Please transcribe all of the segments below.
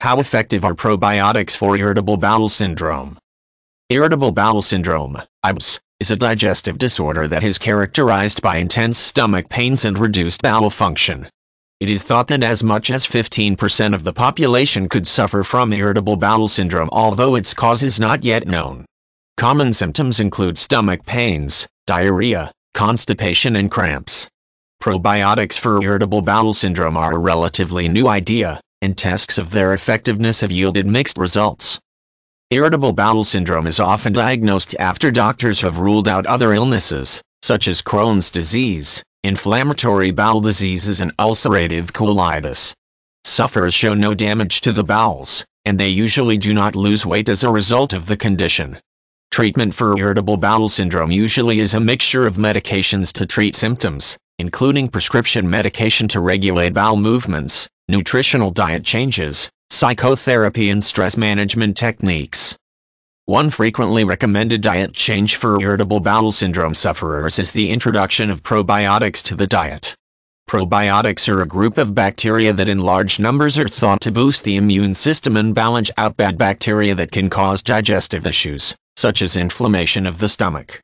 How effective are probiotics for irritable bowel syndrome? Irritable bowel syndrome, IBS, is a digestive disorder that is characterized by intense stomach pains and reduced bowel function. It is thought that as much as 15% of the population could suffer from irritable bowel syndrome, although its cause is not yet known. Common symptoms include stomach pains, diarrhea, constipation and cramps. Probiotics for irritable bowel syndrome are a relatively new idea, and tests of their effectiveness have yielded mixed results. Irritable bowel syndrome is often diagnosed after doctors have ruled out other illnesses, such as Crohn's disease, inflammatory bowel diseases and ulcerative colitis. Sufferers show no damage to the bowels, and they usually do not lose weight as a result of the condition. Treatment for irritable bowel syndrome usually is a mixture of medications to treat symptoms, including prescription medication to regulate bowel movements, nutritional diet changes, psychotherapy and stress management techniques. One frequently recommended diet change for irritable bowel syndrome sufferers is the introduction of probiotics to the diet. Probiotics are a group of bacteria that in large numbers are thought to boost the immune system and balance out bad bacteria that can cause digestive issues, such as inflammation of the stomach.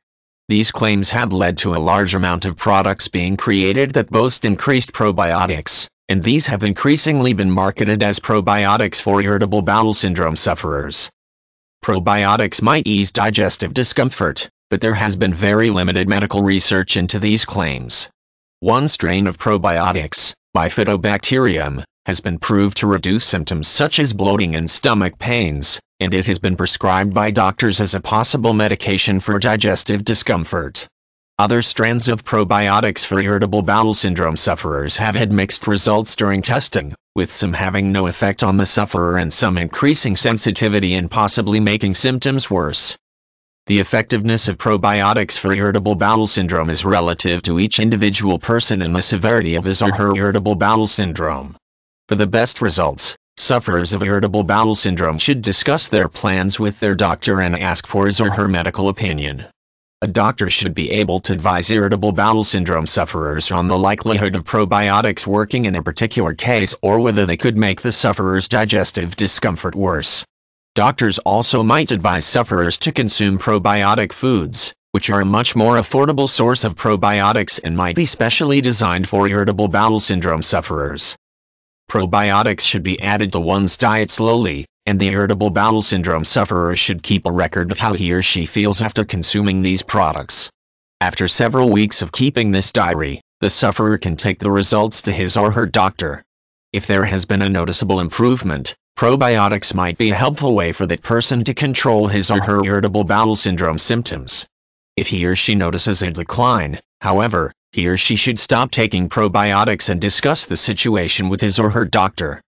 These claims have led to a large amount of products being created that boast increased probiotics, and these have increasingly been marketed as probiotics for irritable bowel syndrome sufferers. Probiotics might ease digestive discomfort, but there has been very limited medical research into these claims. One strain of probiotics, Bifidobacterium, has been proved to reduce symptoms such as bloating and stomach pains, and it has been prescribed by doctors as a possible medication for digestive discomfort. Other strands of probiotics for irritable bowel syndrome sufferers have had mixed results during testing, with some having no effect on the sufferer and some increasing sensitivity and possibly making symptoms worse. The effectiveness of probiotics for irritable bowel syndrome is relative to each individual person and the severity of his or her irritable bowel syndrome. For the best results, sufferers of irritable bowel syndrome should discuss their plans with their doctor and ask for his or her medical opinion. A doctor should be able to advise irritable bowel syndrome sufferers on the likelihood of probiotics working in a particular case or whether they could make the sufferer's digestive discomfort worse. Doctors also might advise sufferers to consume probiotic foods, which are a much more affordable source of probiotics and might be specially designed for irritable bowel syndrome sufferers. Probiotics should be added to one's diet slowly, and the irritable bowel syndrome sufferer should keep a record of how he or she feels after consuming these products. After several weeks of keeping this diary, the sufferer can take the results to his or her doctor. If there has been a noticeable improvement, probiotics might be a helpful way for that person to control his or her irritable bowel syndrome symptoms. If he or she notices a decline, however, he or she should stop taking probiotics and discuss the situation with his or her doctor.